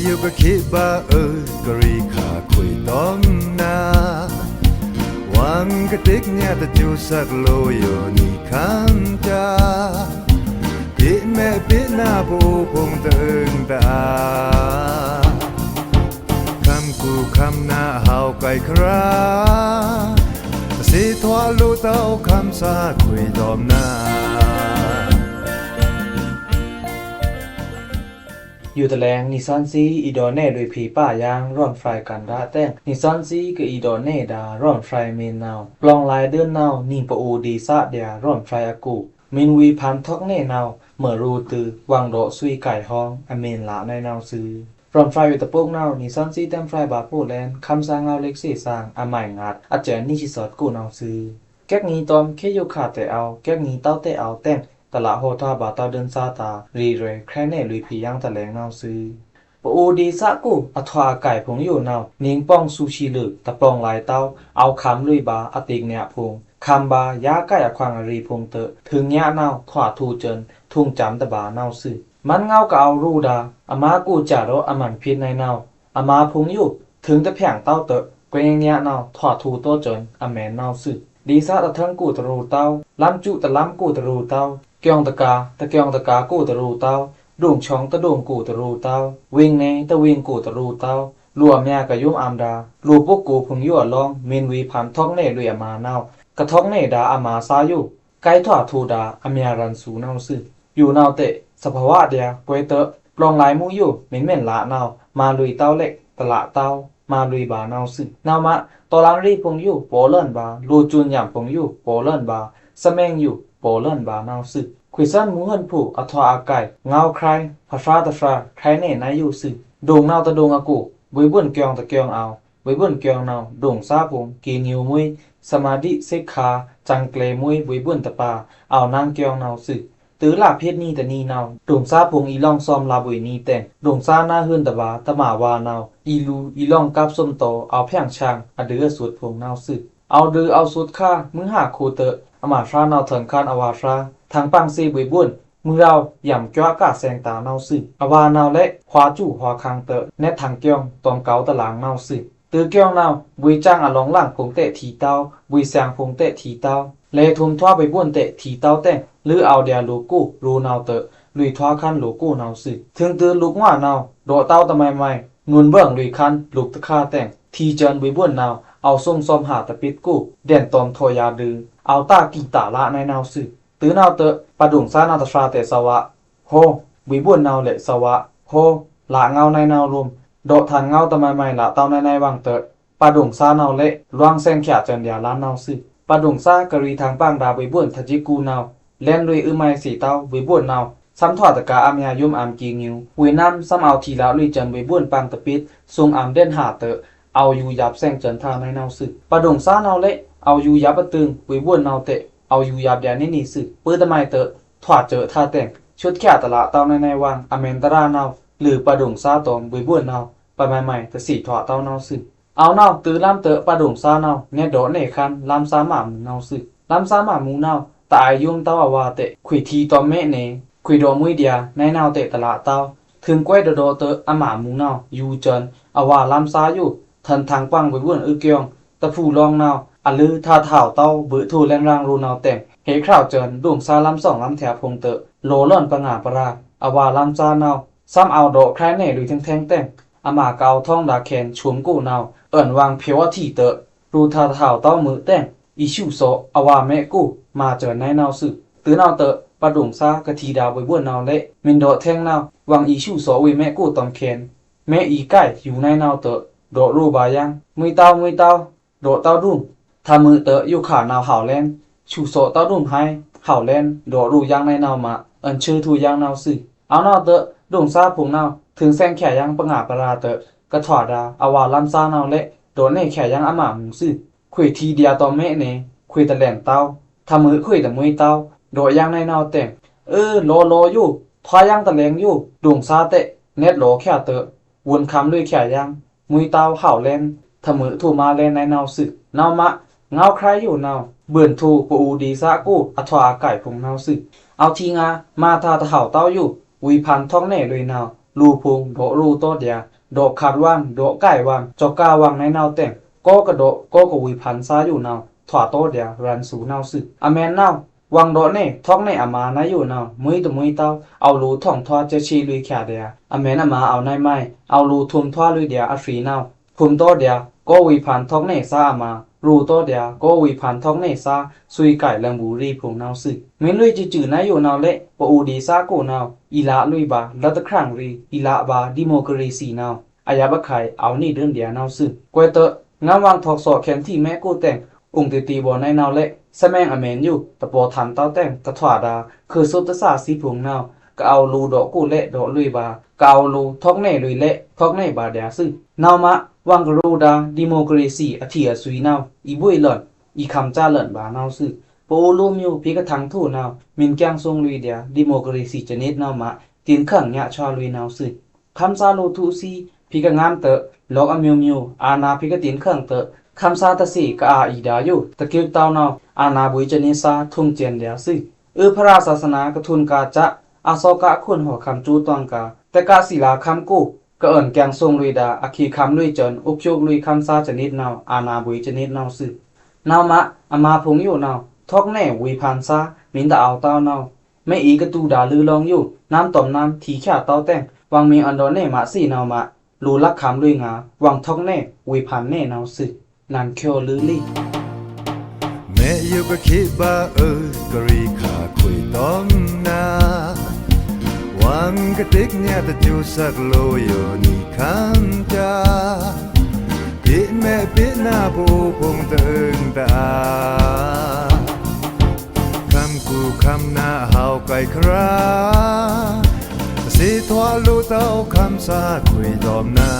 อยู่ก็คิดบ้ากรีขาคุยต้มนาวังกระติกเนี่ยแต่จูสักโลอยู่นี่ข้างจาปิดแม่ปิดหน้าผู้พงตึงตาคำกูคำหน้าเฮาไก่คราสิทวาลูเต้าคำสาคุยต้มนาอยู่ตะแลงนิซอนซีอีดอแน่โดยผีป้ายางร่อนไฟกันดาแต้งนิซอนซีกับอีดอแน่ดาร่อนไฟเมนนาวปลองลายเดือนนาวนิ่งปะอูดีซะเดียร่อนไฟอากูมินวีพันทอกแน่นาวเมื่อรูตือวังโดซุยไก่ห้องอเมนละในนาวซื้อร่อนไฟอยู่ตะโปกนาวนิซอนซีเต็มไฟบาปูแลนคำสร้างเอาเล็กสีสร้างอใหม่งัดอาจารย์นิชิสอดกูนาวซื้อแก๊กนี้ตอมแค่อยู่ขาดแต่เอาแก๊กนี้เต้าแต่เอาแต้งตละโหทาบาตาเดินซาตารีเรแค่แน่ลุยผีย่างตะแลงนาวซื้อปะอูดีซะกูอัทวาไก่ผงอยู่นาวนิงป้องซูชิลึกตะปองลายเต้าเอาคำลุยบาอติกเนี่ยพงคำบายาไก่อควางอรีพงเตอถึงเนี้ยนาวถวาทูเจินทุ่งจำตะบานาวซื้อมันเงาก็เอารูดาอามากูจ่าโรอมันพิษในนาวอามาพงอยู่ถึงจะแผงเต้าเตอเกรงเนี้ยนาวถวาทูโตเจินอแมนนาวซื้อดีซะตะเทิงกูตะรูเต้าล้ำจุตะล้ำกูตะรูเต้าเกียงตะกาตะเกียงตะกากูตะรูเต้าดุ่งช่องตะดุ่งกูตะรูเต้าวิ่งเนตะวิ่งกูตะรูเต้าลัวเมียกะยุ่มอามดาลูพวกกูพึงยั่วลองเมนวีพันท้องเน่ลุยมานาวกระท้องเน่ดาอามาซาอยู่ไกถวาทูดาอเมียรันสูนาวซื่ออยู่นาวเตะสภาวะเดียกวยเตะปลองลายมูอยู่เหม็นละนาวมาลุยเต้าเล็กตละเต้ามาลุยบานาวซื่อนาวมะตอลันรีพงอยู่โปเลินบาลูจุนหยำพงอยู่โปเลินบาสะแมงอยู่โปเลินบานาวซื่อคุยซันมูฮันผู้อัทวาอาไก่เงาใครพาฟาตะฟาใครเน่นายอยู่ซื่อโด่งนาวตะโด่งอากูวิบุ่นเกียงตะเกียงเอาวิบุ่นเกียงนาวโด่งซาพงกีนิวมุยสมาธิเสกขาจังเกลมุยวิบุ่นตะปาเอานางเกียงนาวซื่อตื้อลาเพศนี่แต่นี่นาวโด่งซาพงอีล่องซอมลาบุยนี่แต่งโด่งซาหน้าหื่นตะบาตะหมาวานาวอีลูอีล่องกับส้มโตเอาแพ่งช่างอเดือสุดพงนาวซื่อเอาดือเอาสุดค่ามึงหาคูเตออมาฟานาวเถินคานอวาฟาทางปังซีบุยบุ่นมือเราหย่ำจ้ากาแสงตาเนาซื่ออวานาวและขวาจู่ขวาคางเตอแนทางเกียงตอมเกาตะหลางเนาซื่อตื้อเกียงนาวบุยจ้างอลองล่างพงเตะถีเต้าบุยแสงพงเตะถีเต้าเลทุมทว่าไปบุ่นเตะถีเต้าแต่งหรือเอาเดียลูกู้รูนาวเตอลุยทว่าคันลูกู้นาวซื่อถึงตื้อลูกว่านาวโดเต้าตะไมไม่งุนเบิ่งลุยคันลูกตะคาแต่งทีเจินบุยบุ่นนาวเอาส้มซอมหาตะปิดกู้เด่นตอมทอยาดือเอาตากีตาละในนาวซื่อตื้อนาวเตอปะดุงซานาตะฟาเตสวะโฮวิบุ่นนาวเลสวะโฮละเงาในนาวรวมโดทันเงาตะไมไม่ละเต้าในวังเตอปะดุงซานาวเลลวงแซงแขจันยาล้านนาวซื่อปะดุงซากะรีทางปังดาวิบุ่นทะจิกูนาวเล่นลุยอึไมสีเต้าวิบุ่นนาวซ้ำถอดตะกาอามยายุมอามกีงิววิน้ำซ้ำเอาทีละลุยจันวิบุ่นปังตะปิดทรงอามเด่นหาเตอเอาอยู่ยับแซงจันทาในนาวซื่อปะดุงซานาวเลเอาอยู่ยับปะตึงวิบุ่นนาวเตเอาอยู่ยับแดนนี่ซื่อปื้อตะไมเตอถวาเจอท่าแต่งชุดแค่ตละเต้าในวังอเมนตรานาวหรือปะดุงซาตอมวิบุ่นนาวปะใหม่ๆแต่สีถวาเต้านาวซื่อเอานาวตื้อล้ำเตอปะดุงซานาวเนโดเนคันล้ำซาหมามูนาวซื่อล้ำซาหมามูนาวตายยุ่มเต้าอาวาเตขุยทีตอมเมเนขุยโดมุยเดียในนาวเตตละเต้าถึงก้วยโดโดเตออหมามูนาวยูเจินอาวาล้ำซาอยู่ทันทางปังวิบุ่นเกียงตะผู้ลองนาวอลือท่าเถ่าเต้าบื้อทูแรงรางรูนาวแต่งเฮคราวเจินดุ่งซาล้ำสองล้ำแถบพงเตอโลเล่นปังหาปราอาวาล้ำซานาวซ้ำเอาโดใครเน่หรือแทงแต่งอามาเกาท่องดาแคนชวมกูนาวเอิ่นวางเพียวที่เตอรูท่าเถ่าเต้ามือแต่งอีชิวโซอาวาแม่กูมาเจอในนาวสึตื้อนาวเตอปะดุงซากะทีดาวไว้บ้วนนาวเละมินโดแทงนาววางอีชิวโซไว้แม่กูตอมแคนแม่อีไก่อยู่ในนาวเตอโดรูบายังมือเต้าโดเต้าดุ่มทามือเตออยู่ขานาวเห่าแลนชูโซเต้าดุ่มให้เห่าแลนโดรูยังในนาวมาเอินชื่อทูยังนาวสึเอานาวเตอดุ่งซาผงนาวถึงแซงแขยังปังหาปราเตอกระถอดาอาวาล้ำซานาวเละโดนเน่แขยังอาหมาหมูสึขุยทีเดียตอมเมเนขุยตะแหลนเต้าทามือขุยตะมือเต้าโดยังในนาวแต่งโลอยู่ทอยังตะแลงอยู่ดุ่งซาเตะเน็ตโลแค่เตอวนคำด้วยแขยังมือเต้าเห่าแลนทามือทูมาแลนในนาวสึนาวมะเงาใครอยู่นาวเบื่อนทูปูดีซากูอัทวาไก่พงนาวสึเอาทีงามาทาตะเห่าเต้าอยู่วิพันท้องเน่เลยนาว ลูพุงโดรูโตเดียโดขาดว่างโดใกล้ว่างจอกาว่างในนาวแต่งก็กระโดก็กวิพันซาอยู่นาวถอโตเดียรันสู่นาวสึอแมนนาววังโดเน่ท้องในอามานะอยู่นาวมุยตะมุยเต้าเอารูท่องทอจะชีลุยแค่เดียอแมนอามาเอาในไม้เอารูทุมทอลุยเดียอฟรีนาวภูมิโตเดียก็วิพันท้องในซาอามารูโตเดียก็วิพันท้องในซาซุยไก่ลังบุรีพงนาวสึเมนลุยจื่อๆนะอยู่นาวเละปอูดีซาโกนาวอีลาลุยบาลัตครั้งรีอีลาบาดิโมกรีซีนาวอายาบะไข่เอานี่เดินเดียนาวสึกวยเตะงามวางทอกสอแคนที่แม่กูแต่งองค์ตีบอในนาวเละสแมงอเมนอยู่ตะปอทันเต้าแต่งตะถวาดาคือสุตสาสีพงนาวก็เอาลูดอกกูเละดอกลุยบาก็เอาลูทอกเน่ลุยเละทอกเน่บาเดียสึนาวมะวังกรูดาดิโมกรีซีอธิอสุยนาวอีบุยหล่อนอีคำจ้าหล่อนบานาวสึโปลูมิวพิกทังทูนาวมินแกงทรงลุยเดียดิโมกรีซีจนิดนาวมะตีนขังยะชาลุยนาวสึคำซาโลทูซีพิกงามเตะลอกอมิวมิวอาณาพิกตีนขังเตะคำซาตสีกอาอีดาอยู่ตะเกียวเต้านาวอาณาบุยจนิสาทุ่งเจียนเดียสึพระราศาสนากระทุนกาจะอาโซกะควรหัวคำจูตองกาแต่กาศิลาคำกู้ก็เอิญแกงทรงลุยดาอคีคำลุยจนอุปโยกลุยคำซาจนิดนาวอาณาบุยจนิดนาวสึนาวมะอามาพงอยู่นาวทอกแน่วิพันซามินตาเอาเต้านาวไม่อีกระตูดาลือลองอยู่น้ำต้มน้ำทีข่าเต้าแต่งวังมีอันโดเน่มาสี่นาวมะรูลักคำลุยงาวังทอกแน่วิพันแน่นาวสึนันเคียวลือลี่แม่อยู่ก็คิดว่ากรีขาคุยต้องนาวังกระติกเนี่ยแต่จูสักโลอยู่นี่ข้างจ้าปิดแม่ปิดหน้าผู้พงเติงตาคำกูคำหน้าเฮาไกลคราสิทวาลูเต้าคำสาคุยตอมนา